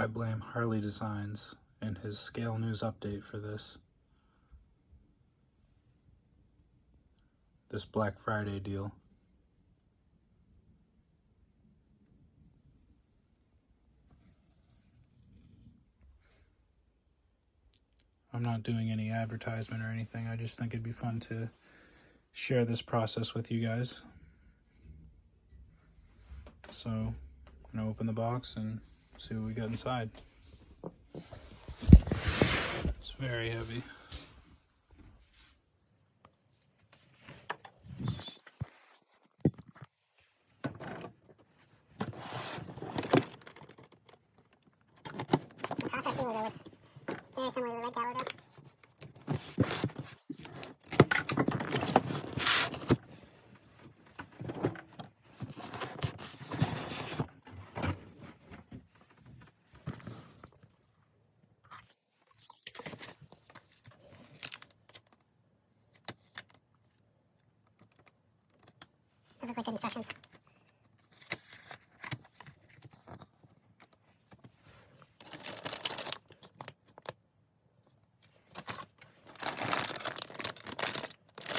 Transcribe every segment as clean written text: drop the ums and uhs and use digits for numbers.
I blame Harley Designs and his scale news update for this Black Friday deal. I'm not doing any advertisement or anything. I just think it'd be fun to share this process with you guys. So I'm gonna open the box and see what we got inside. It's very heavy. The Cross RC logo looks very similar to the Red Cow logo. Those look like good instructions.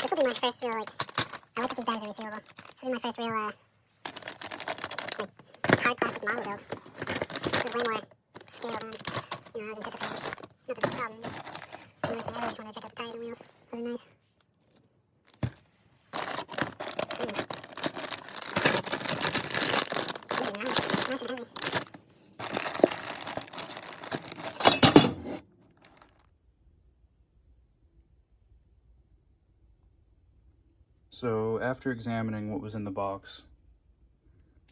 This will be my first real, like, I like that these bags are resealable. This will be my first real, like, hard plastic model build. This is way more scale than, I was anticipating. Not that it's a problem, just, I really just wanted to check out the tires and wheels. Those are nice. These are nice and heavy. So after examining what was in the box,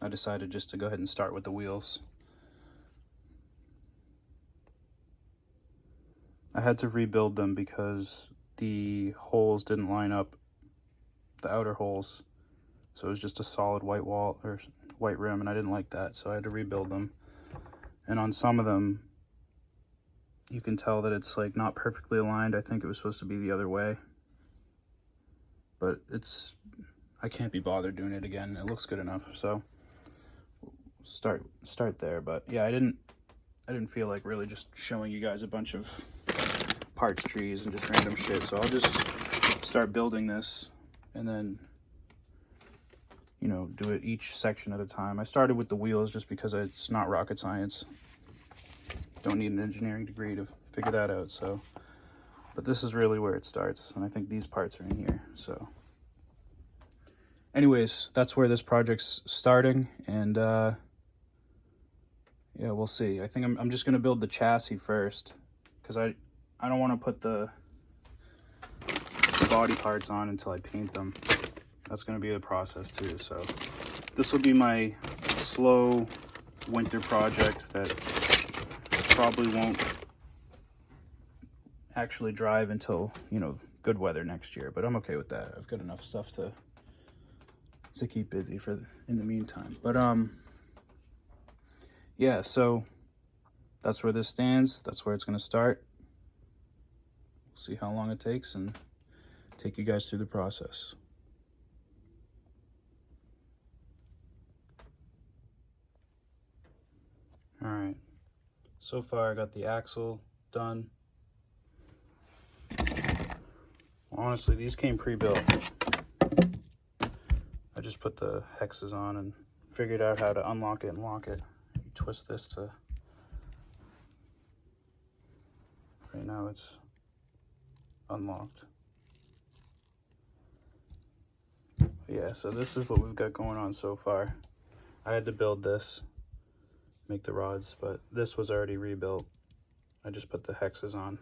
I decided just to go ahead and start with the wheels. I had to rebuild them because the holes didn't line up, the outer holes. So it was just a solid white wall or white rim, and I didn't like that, so I had to rebuild them. And on some of them, you can tell that it's like not perfectly aligned. I think it was supposed to be the other way. But I can't be bothered doing it again. It looks good enough, so start there. But yeah, I didn't feel like really just showing you guys a bunch of parts trees and just random shit. So I'll just start building this and then, do it each section at a time. I started with the wheels just because it's not rocket science. Don't need an engineering degree to figure that out. So, but this is really where it starts, and I think these parts are in here. So anyways, that's where this project's starting, and yeah, we'll see. I think I'm just gonna build the chassis first, because I don't want to put the body parts on until I paint them. That's gonna be a process too. So this will be my slow winter project that probably won't actually drive until, good weather next year, but I'm okay with that. I've got enough stuff to keep busy in the meantime. But yeah, so that's where this stands. That's where it's going to start. We'll see how long it takes and take you guys through the process. All right, so far I got the axle done. Honestly, these came pre-built. I just put the hexes on and figured out how to unlock it and lock it. You twist this to, right now it's unlocked. Yeah, so this is what we've got going on so far. I had to build this, make the rods, but this was already rebuilt. I just put the hexes on.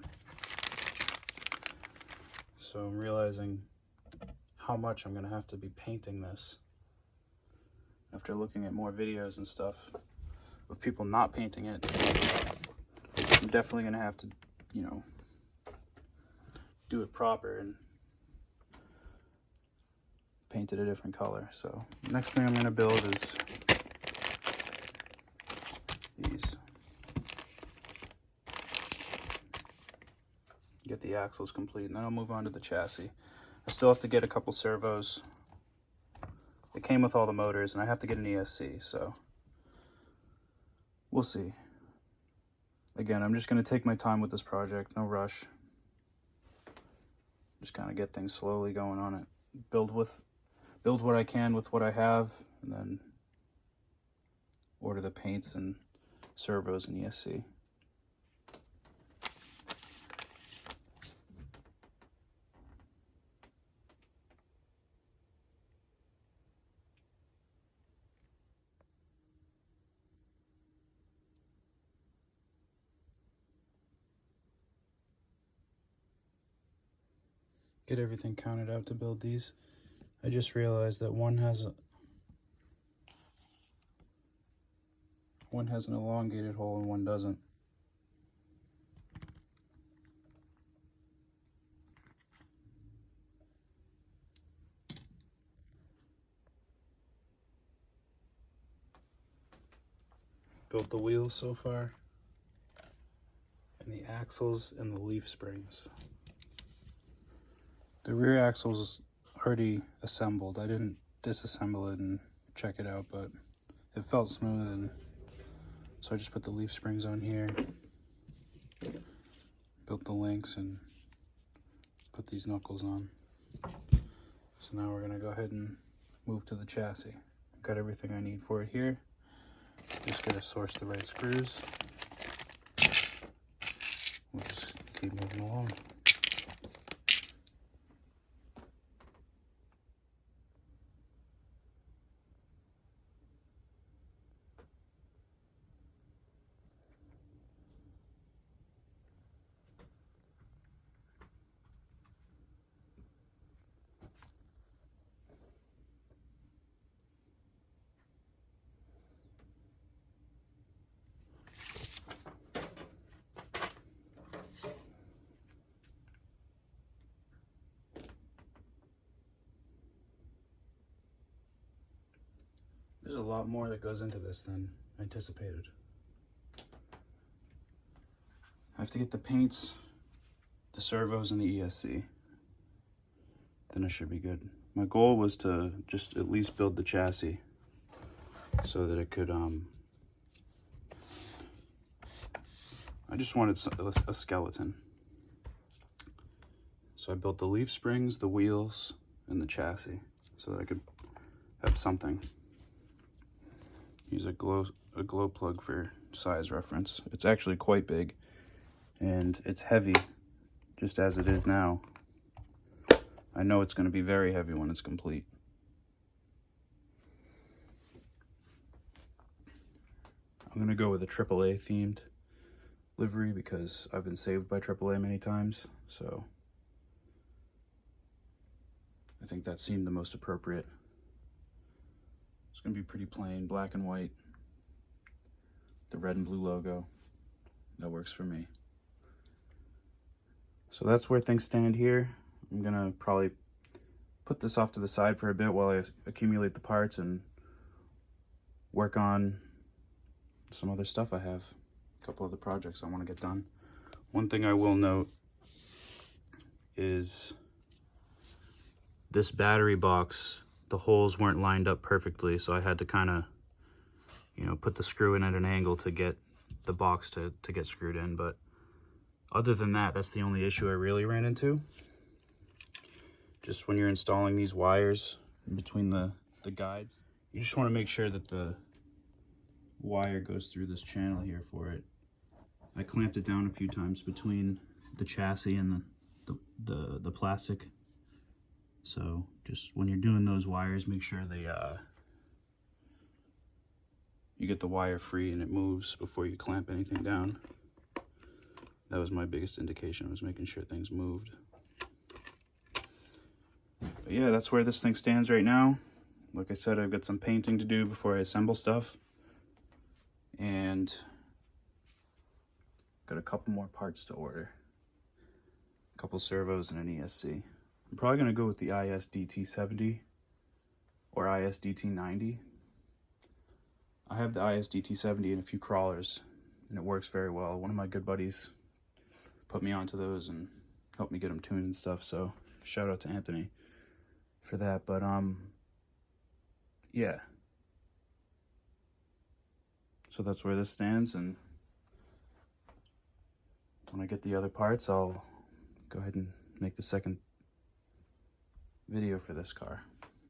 So I'm realizing how much I'm gonna have to be painting this after looking at more videos and stuff of people not painting it. I'm definitely gonna have to, do it proper and paint it a different color. So next thing I'm gonna build is these. Get the axles complete, and then I'll move on to the chassis. I still have to get a couple servos. It came with all the motors, and I have to get an ESC, so we'll see. Again, I'm just going to take my time with this project, no rush. Just kind of get things slowly going on it. Build what I can with what I have, and then order the paints and servos and ESC. Get everything counted out to build these. I just realized that one has an elongated hole and one doesn't. Built the wheels so far, and the axles and the leaf springs. The rear axle is already assembled. I didn't disassemble it and check it out, but it felt smooth, and so I just put the leaf springs on here, built the links, and put these knuckles on. So now we're gonna go ahead and move to the chassis. Got everything I need for it here. Just gotta source the right screws. We'll just keep moving along. There's a lot more that goes into this than anticipated. I have to get the paints, the servos, and the ESC. Then it should be good. My goal was to just at least build the chassis so that it could, I just wanted a skeleton. So I built the leaf springs, the wheels, and the chassis so that I could have something. Use a glow plug for size reference. It's actually quite big, and it's heavy, just as it is now. I know it's going to be very heavy when it's complete. I'm going to go with a AAA themed livery because I've been saved by AAA many times, so I think that seemed the most appropriate. It's going to be pretty plain, black and white. The red and blue logo. That works for me. So that's where things stand here. I'm going to probably put this off to the side for a bit while I accumulate the parts and work on some other stuff I have. A couple other projects I want to get done. One thing I will note is this battery box, the holes weren't lined up perfectly, so I had to kind of, put the screw in at an angle to get the box to get screwed in. But other than that, that's the only issue I really ran into. Just when you're installing these wires in between the guides, you just want to make sure that the wire goes through this channel here for it. I clamped it down a few times between the chassis and the plastic. So just when you're doing those wires, make sure they you get the wire free and it moves before you clamp anything down. That was my biggest indication, was making sure things moved. But yeah, that's where this thing stands right now. Like I said, I've got some painting to do before I assemble stuff. And got a couple more parts to order. A couple servos and an ESC. I'm probably going to go with the ISDT70 or ISDT90. I have the ISDT70 and a few crawlers, and it works very well. One of my good buddies put me onto those and helped me get them tuned and stuff, so shout out to Anthony for that. But yeah, so that's where this stands, and when I get the other parts, I'll go ahead and make the second video for this car.